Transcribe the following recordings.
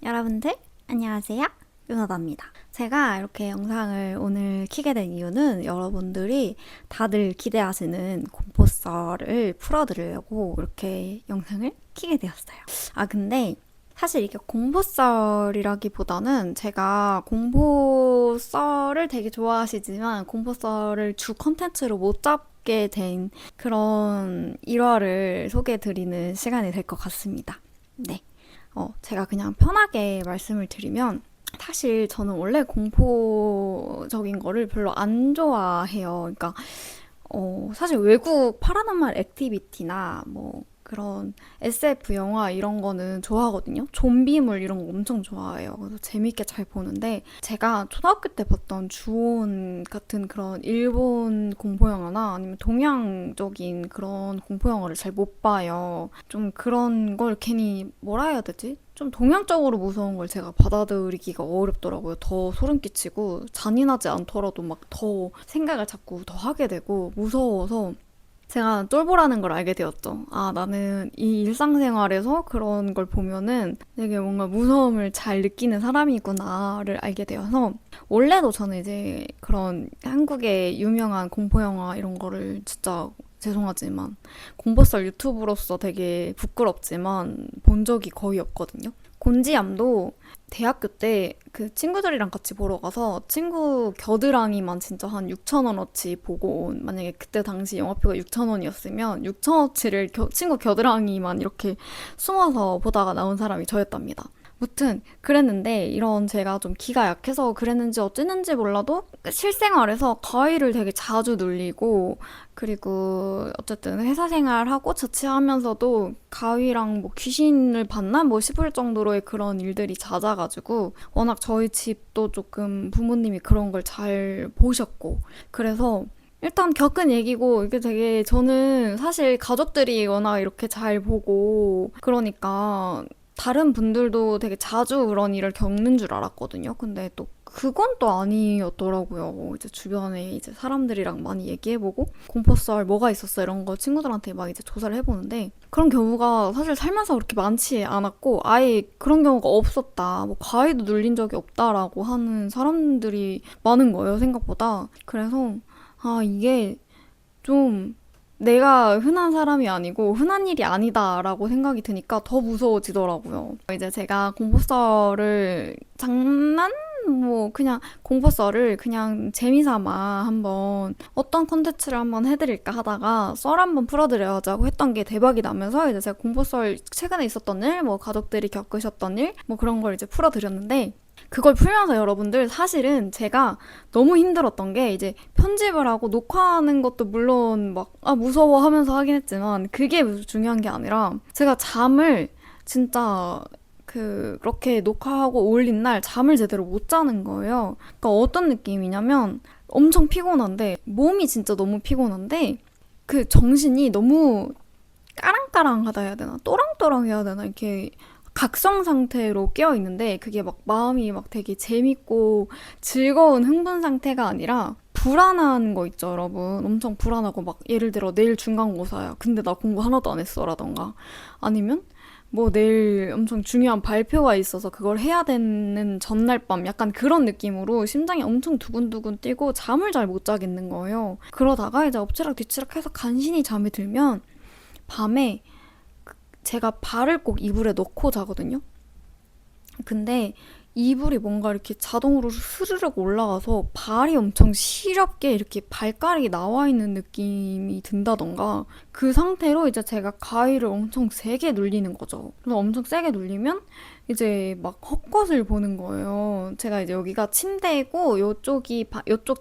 여러분들 안녕하세요. 윤하다입니다. 제가 이렇게 영상을 오늘 키게 된 이유는 여러분들이 다들 기대하시는 공포썰을 풀어드리려고 이렇게 영상을 키게 되었어요. 근데 사실 이게 공포썰이라기보다는 제가 공포썰을 되게 좋아하시지만 공포썰을 주 컨텐츠로 못 잡게 된 그런 일화를 소개해드리는 시간이 될 것 같습니다. 네. 제가 그냥 편하게 말씀을 드리면 사실 저는 원래 공포적인 거를 별로 안 좋아해요. 그러니까 사실 외국 파라노멀 액티비티나 뭐 그런 SF 영화 이런 거는 좋아하거든요. 좀비물 이런 거 엄청 좋아해요. 그래서 재밌게 잘 보는데 제가 초등학교 때 봤던 주온 같은 그런 일본 공포 영화나 아니면 동양적인 그런 공포 영화를 잘 못 봐요. 좀 그런 걸 괜히 뭐라 해야 되지? 좀 동양적으로 무서운 걸 제가 받아들이기가 어렵더라고요. 더 소름 끼치고 잔인하지 않더라도 막 더 생각을 자꾸 더 하게 되고 무서워서 제가 쫄보라는 걸 알게 되었죠. 나는 이 일상생활에서 그런 걸 보면은 되게 뭔가 무서움을 잘 느끼는 사람이구나를 알게 되어서 원래도 저는 이제 그런 한국의 유명한 공포영화 이런 거를 진짜 죄송하지만 공포썰 유튜브로서 되게 부끄럽지만 본 적이 거의 없거든요. 곤지암도 대학교 때 그 친구들이랑 같이 보러 가서 친구 겨드랑이만 진짜 한 6,000원어치 보고 온, 만약에 그때 당시 영화표가 6,000원이었으면 6,000원어치를 친구 겨드랑이만 이렇게 숨어서 보다가 나온 사람이 저였답니다. 무튼 그랬는데 이런 제가 좀 기가 약해서 그랬는지 어쨌는지 몰라도 실생활에서 가위를 되게 자주 눌리고 그리고 어쨌든 회사 생활하고 자취하면서도 가위랑 뭐 귀신을 봤나 뭐 싶을 정도로의 그런 일들이 잦아가지고 워낙 저희 집도 조금 부모님이 그런 걸 잘 보셨고 그래서 일단 겪은 얘기고 이게 되게 저는 사실 가족들이 워낙 이렇게 잘 보고 그러니까 다른 분들도 되게 자주 그런 일을 겪는 줄 알았거든요. 근데 또 그건 또 아니었더라고요. 이제 주변에 이제 사람들이랑 많이 얘기해보고 공포썰 뭐가 있었어 이런 거 친구들한테 막 이제 조사를 해보는데 그런 경우가 사실 살면서 그렇게 많지 않았고 아예 그런 경우가 없었다. 뭐 과외도 눌린 적이 없다라고 하는 사람들이 많은 거예요. 생각보다. 그래서 이게 좀 내가 흔한 사람이 아니고 흔한 일이 아니다라고 생각이 드니까 더 무서워지더라고요. 이제 제가 공포썰을 뭐 그냥 공포썰을 그냥 재미삼아 한번 어떤 콘텐츠를 한번 해드릴까 하다가 썰 한번 풀어드려야자고 했던 게 대박이 나면서 이제 제가 공포썰 최근에 있었던 일, 뭐 가족들이 겪으셨던 일, 뭐 그런 걸 이제 풀어드렸는데 그걸 풀면서 여러분들 사실은 제가 너무 힘들었던 게 이제 편집을 하고 녹화하는 것도 물론 막 무서워 하면서 하긴 했지만 그게 중요한 게 아니라 제가 잠을 진짜 그렇게 녹화하고 올린 날 잠을 제대로 못 자는 거예요. 그러니까 어떤 느낌이냐면 엄청 피곤한데 몸이 진짜 너무 피곤한데 그 정신이 너무 까랑까랑하다 해야 되나 또랑또랑 해야 되나 이렇게 각성 상태로 깨어 있는데 그게 막 마음이 막 되게 재밌고 즐거운 흥분 상태가 아니라 불안한 거 있죠, 여러분. 엄청 불안하고 막 예를 들어 내일 중간고사야. 근데 나 공부 하나도 안 했어라던가 아니면 뭐 내일 엄청 중요한 발표가 있어서 그걸 해야 되는 전날 밤 약간 그런 느낌으로 심장이 엄청 두근두근 뛰고 잠을 잘 못 자겠는 거예요. 그러다가 이제 엎치락 뒤치락 해서 간신히 잠이 들면 밤에 제가 발을 꼭 이불에 넣고 자거든요. 근데 이불이 뭔가 이렇게 자동으로 스르륵 올라가서 발이 엄청 시렵게 이렇게 발가락이 나와 있는 느낌이 든다던가 그 상태로 이제 제가 가위를 엄청 세게 눌리는 거죠. 그래서 엄청 세게 눌리면 이제 막 헛것을 보는 거예요. 제가 이제 여기가 침대고 요쪽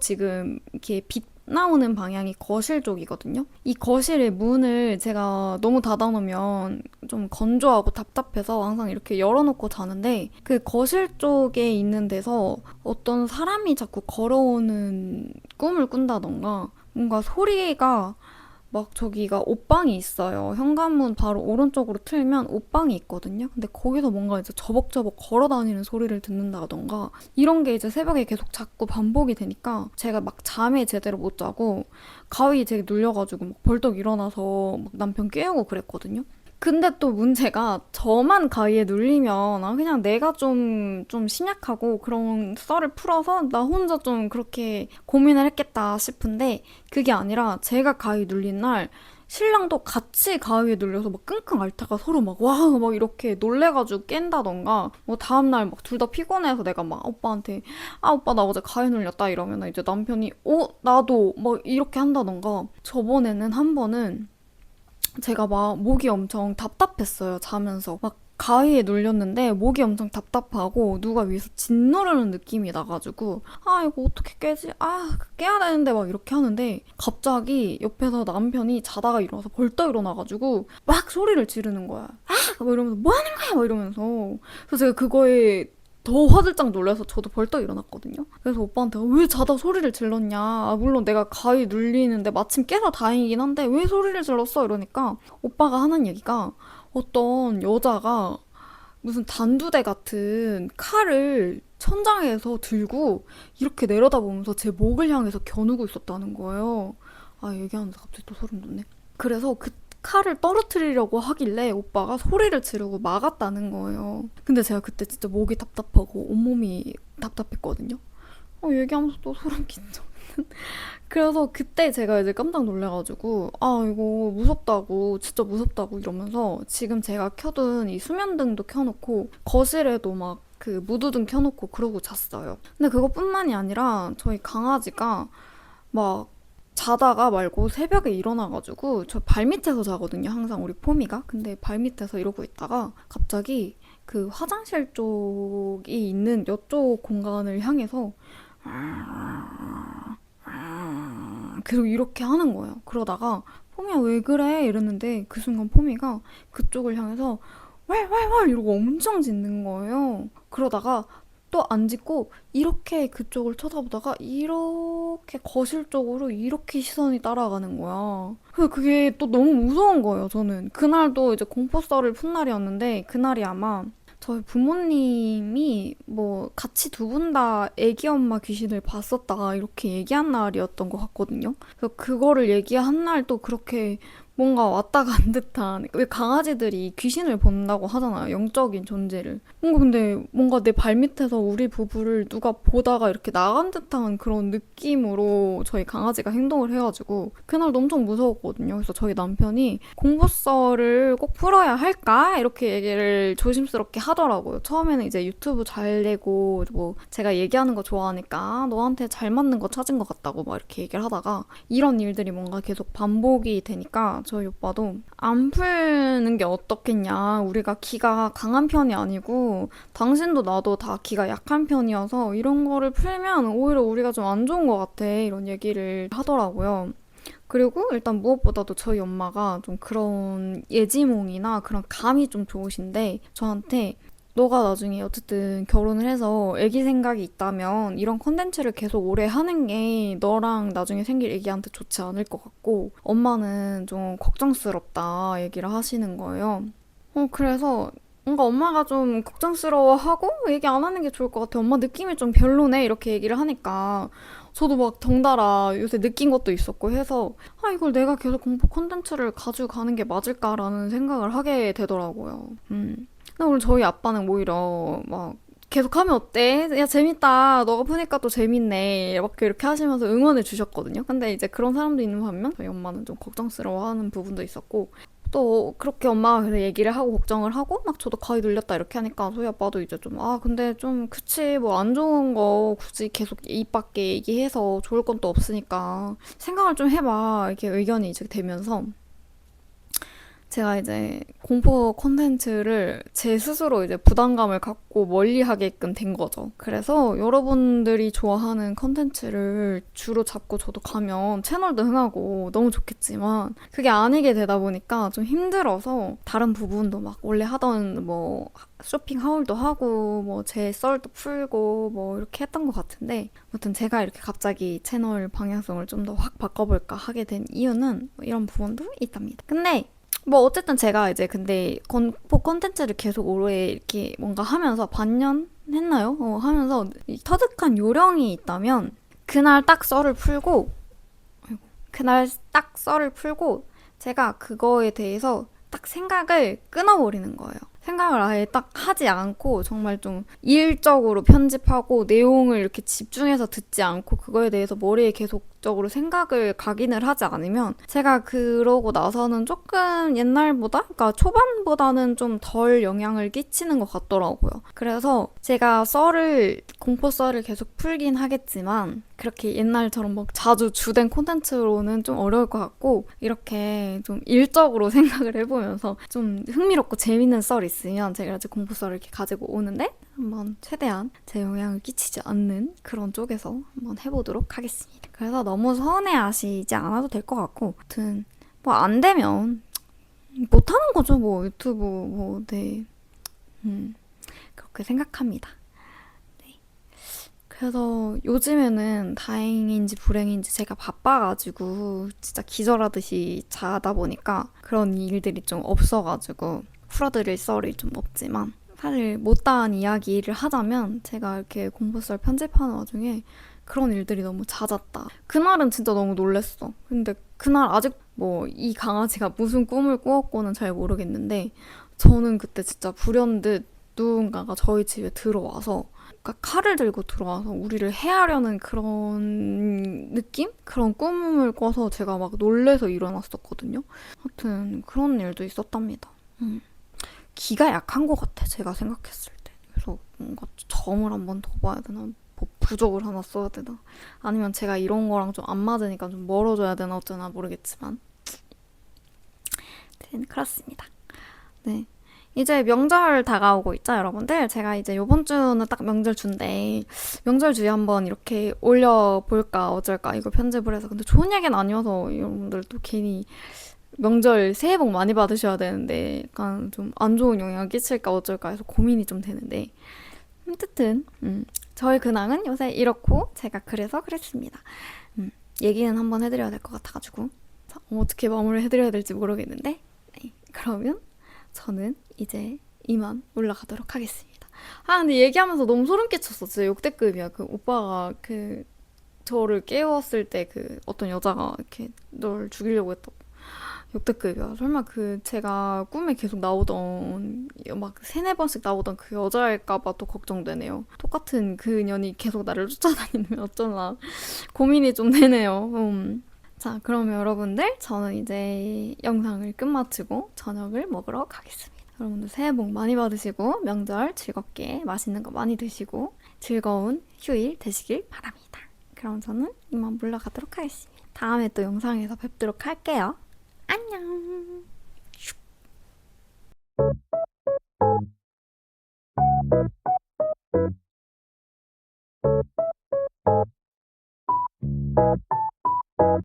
지금 이렇게 빛 나오는 방향이 거실 쪽이거든요. 이 거실의 문을 제가 너무 닫아놓으면 좀 건조하고 답답해서 항상 이렇게 열어놓고 자는데 그 거실 쪽에 있는 데서 어떤 사람이 자꾸 걸어오는 꿈을 꾼다던가 뭔가 소리가 막 저기가 옷방이 있어요. 현관문 바로 오른쪽으로 틀면 옷방이 있거든요. 근데 거기서 뭔가 이제 저벅저벅 걸어다니는 소리를 듣는다던가 이런 게 이제 새벽에 계속 자꾸 반복이 되니까 제가 막 잠에 제대로 못 자고 가위 되게 눌려가지고 막 벌떡 일어나서 막 남편 깨우고 그랬거든요. 근데 또 문제가 저만 가위에 눌리면 그냥 내가 좀 심약하고 그런 썰을 풀어서 나 혼자 좀 그렇게 고민을 했겠다 싶은데 그게 아니라 제가 가위 눌린 날 신랑도 같이 가위에 눌려서 막 끙끙 앓다가 서로 막 와 막 이렇게 놀래가지고 깬다던가 뭐 다음날 막 둘 다 피곤해서 내가 막 오빠한테 아 오빠 나 어제 가위 눌렸다 이러면 이제 남편이 나도 막 이렇게 한다던가 저번에는 한 번은 제가 막 목이 엄청 답답했어요, 자면서. 막 가위에 눌렸는데 목이 엄청 답답하고 누가 위에서 짓누르는 느낌이 나가지고 아 이거 어떻게 깨지? 아 깨야 되는데 막 이렇게 하는데 갑자기 옆에서 남편이 자다가 일어나서 벌떡 일어나가지고 막 소리를 지르는 거야. 아! 막 이러면서 뭐 하는 거야? 막 이러면서 그래서 제가 그거에 더 화들짝 놀라서 저도 벌떡 일어났거든요. 그래서 오빠한테 왜 자다 소리를 질렀냐. 물론 내가 가위 눌리는데 마침 깨서 다행이긴 한데 왜 소리를 질렀어? 이러니까 오빠가 하는 얘기가 어떤 여자가 무슨 단두대 같은 칼을 천장에서 들고 이렇게 내려다보면서 제 목을 향해서 겨누고 있었다는 거예요. 아, 얘기하면서 갑자기 또 소름 돋네. 그래서 그 칼을 떨어뜨리려고 하길래 오빠가 소리를 지르고 막았다는 거예요. 근데 제가 그때 진짜 목이 답답하고 온몸이 답답했거든요. 얘기하면서 또 소름 끼쳐. 그래서 그때 제가 이제 깜짝 놀래가지고 아 이거 무섭다고 진짜 무섭다고 이러면서 지금 제가 켜둔 이 수면등도 켜놓고 거실에도 막 그 무드등 켜놓고 그러고 잤어요. 근데 그것뿐만이 아니라 저희 강아지가 막 자다가 말고 새벽에 일어나가지고 저 발밑에서 자거든요. 항상 우리 포미가. 근데 발밑에서 이러고 있다가 갑자기 그 화장실 쪽이 있는 이쪽 공간을 향해서 계속 이렇게 하는 거예요. 그러다가 포미야 왜 그래? 이랬는데 그 순간 포미가 그쪽을 향해서 왈왈왈 이러고 엄청 짖는 거예요. 그러다가 또 안 짖고 이렇게 그쪽을 쳐다보다가 이렇게 거실 쪽으로 이렇게 시선이 따라가는 거야. 그래서 그게 또 너무 무서운 거예요, 저는. 그날도 이제 공포썰을 푼 날이었는데 그날이 아마 저희 부모님이 뭐 같이 두 분 다 애기 엄마 귀신을 봤었다 이렇게 얘기한 날이었던 것 같거든요. 그래서 그거를 얘기한 날도 그렇게 뭔가 왔다 간 듯한 왜 강아지들이 귀신을 본다고 하잖아요. 영적인 존재를. 근데 뭔가 내 발밑에서 우리 부부를 누가 보다가 이렇게 나간 듯한 그런 느낌으로 저희 강아지가 행동을 해가지고 그날도 엄청 무서웠거든요. 그래서 저희 남편이 공포썰을 꼭 풀어야 할까? 이렇게 얘기를 조심스럽게 하더라고요. 처음에는 이제 유튜브 잘 되고 뭐 제가 얘기하는 거 좋아하니까 너한테 잘 맞는 거 찾은 것 같다고 막 이렇게 얘기를 하다가 이런 일들이 뭔가 계속 반복이 되니까 저희 오빠도 안 풀는 게 어떻겠냐. 우리가 기가 강한 편이 아니고 당신도 나도 다 기가 약한 편이어서 이런 거를 풀면 오히려 우리가 좀 안 좋은 것 같아. 이런 얘기를 하더라고요. 그리고 일단 무엇보다도 저희 엄마가 좀 그런 예지몽이나 그런 감이 좀 좋으신데 저한테 너가 나중에 어쨌든 결혼을 해서 아기 생각이 있다면 이런 컨텐츠를 계속 오래 하는 게 너랑 나중에 생길 아기한테 좋지 않을 것 같고 엄마는 좀 걱정스럽다 얘기를 하시는 거예요. 그래서 뭔가 엄마가 좀 걱정스러워하고 얘기 안 하는 게 좋을 것 같아. 엄마 느낌이 좀 별로네 이렇게 얘기를 하니까 저도 막 덩달아 요새 느낀 것도 있었고 해서 이걸 내가 계속 공포 콘텐츠를 가지고 가는 게 맞을까라는 생각을 하게 되더라고요. 근데 오늘 저희 아빠는 오히려 막 계속하면 어때? 야 재밌다. 너가 푸니까 또 재밌네. 막 이렇게 하시면서 응원해 주셨거든요. 근데 이제 그런 사람도 있는 반면 저희 엄마는 좀 걱정스러워하는 부분도 있었고 또 그렇게 엄마가 그래서 얘기를 하고 걱정을 하고 막 저도 가위 눌렸다 이렇게 하니까 저희 아빠도 이제 좀 근데 좀 그치 뭐 안 좋은 거 굳이 계속 입 밖에 얘기해서 좋을 건 또 없으니까 생각을 좀 해봐 이렇게 의견이 이제 되면서 제가 이제 공포 콘텐츠를 제 스스로 이제 부담감을 갖고 멀리 하게끔 된 거죠. 그래서 여러분들이 좋아하는 콘텐츠를 주로 잡고 저도 가면 채널도 흥하고 너무 좋겠지만 그게 아니게 되다 보니까 좀 힘들어서 다른 부분도 막 원래 하던 뭐 쇼핑 하울도 하고 뭐 제 썰도 풀고 뭐 이렇게 했던 것 같은데 아무튼 제가 이렇게 갑자기 채널 방향성을 좀 더 확 바꿔볼까 하게 된 이유는 뭐 이런 부분도 있답니다. 근데 뭐 어쨌든 제가 이제 근데 공포 콘텐츠를 계속 오래 이렇게 뭔가 하면서 반년 했나요? 하면서 터득한 요령이 있다면 그날 딱 썰을 풀고 그날 딱 썰을 풀고 제가 그거에 대해서 딱 생각을 끊어버리는 거예요. 생각을 아예 딱 하지 않고 정말 좀 일적으로 편집하고 내용을 이렇게 집중해서 듣지 않고 그거에 대해서 머리에 계속적으로 생각을 각인을 하지 않으면 제가 그러고 나서는 조금 옛날보다, 그러니까 초반보다는 좀 덜 영향을 끼치는 것 같더라고요. 그래서 제가 공포 썰을 계속 풀긴 하겠지만 그렇게 옛날처럼 막 자주 주된 콘텐츠로는 좀 어려울 것 같고 이렇게 좀 일적으로 생각을 해보면서 좀 흥미롭고 재밌는 썰이 있으면 제가 이제 공포 썰을 이렇게 가지고 오는데 한번 최대한 제 영향을 끼치지 않는 그런 쪽에서 한번 해보도록 하겠습니다. 그래서 너무 서운해하시지 않아도 될 것 같고 아무튼 뭐 안 되면 못하는 거죠. 뭐 유튜브 뭐 네. 그렇게 생각합니다. 그래서 요즘에는 다행인지 불행인지 제가 바빠가지고 진짜 기절하듯이 자다 보니까 그런 일들이 좀 없어가지고 풀어드릴 썰이 좀 없지만 사실 못다한 이야기를 하자면 제가 이렇게 공포썰 편집하는 와중에 그런 일들이 너무 잦았다. 그날은 진짜 너무 놀랬어. 근데 그날 아직 뭐 이 강아지가 무슨 꿈을 꾸었고는 잘 모르겠는데 저는 그때 진짜 불현듯 누군가가 저희 집에 들어와서 그러니까 칼을 들고 들어와서 우리를 해하려는 그런 느낌? 그런 꿈을 꿔서 제가 막 놀래서 일어났었거든요. 하여튼 그런 일도 있었답니다. 기가 약한 것 같아, 제가 생각했을 때. 그래서 뭔가 점을 한번 더 봐야 되나? 뭐 부적을 하나 써야 되나? 아니면 제가 이런 거랑 좀 안 맞으니까 좀 멀어져야 되나 어쩌나 모르겠지만. 아무튼 그렇습니다. 네. 이제 명절 다가오고 있죠, 여러분들? 제가 이제 요번 주는 딱 명절 주인데, 명절 주에 한번 이렇게 올려볼까, 어쩔까, 이거 편집을 해서. 근데 좋은 얘기는 아니어서 여러분들 또 괜히 명절 새해 복 많이 받으셔야 되는데, 약간 좀 안 좋은 영향 끼칠까, 어쩔까 해서 고민이 좀 되는데. 어쨌든, 저희 근황은 요새 이렇고, 제가 그래서 그랬습니다. 얘기는 한번 해드려야 될 것 같아가지고. 자, 어떻게 마무리 해드려야 될지 모르겠는데, 네. 그러면 저는 이제 이만 올라가도록 하겠습니다. 아, 근데 얘기하면서 너무 소름 끼쳤어. 진짜 역대급이야. 그 오빠가 그 저를 깨웠을 때 그 어떤 여자가 이렇게 널 죽이려고 했다고. 역대급이야. 설마 그 제가 꿈에 계속 나오던 막 세네 번씩 나오던 그 여자일까봐 또 걱정되네요. 똑같은 그년이 계속 나를 쫓아다니면 어쩌나 고민이 좀 되네요. 자, 그러면 여러분들, 저는 이제 영상을 끝마치고 저녁을 먹으러 가겠습니다. 여러분들 새해 복 많이 받으시고, 명절 즐겁게 맛있는 거 많이 드시고, 즐거운 휴일 되시길 바랍니다. 그럼 저는 이만 물러가도록 하겠습니다. 다음에 또 영상에서 뵙도록 할게요. 안녕!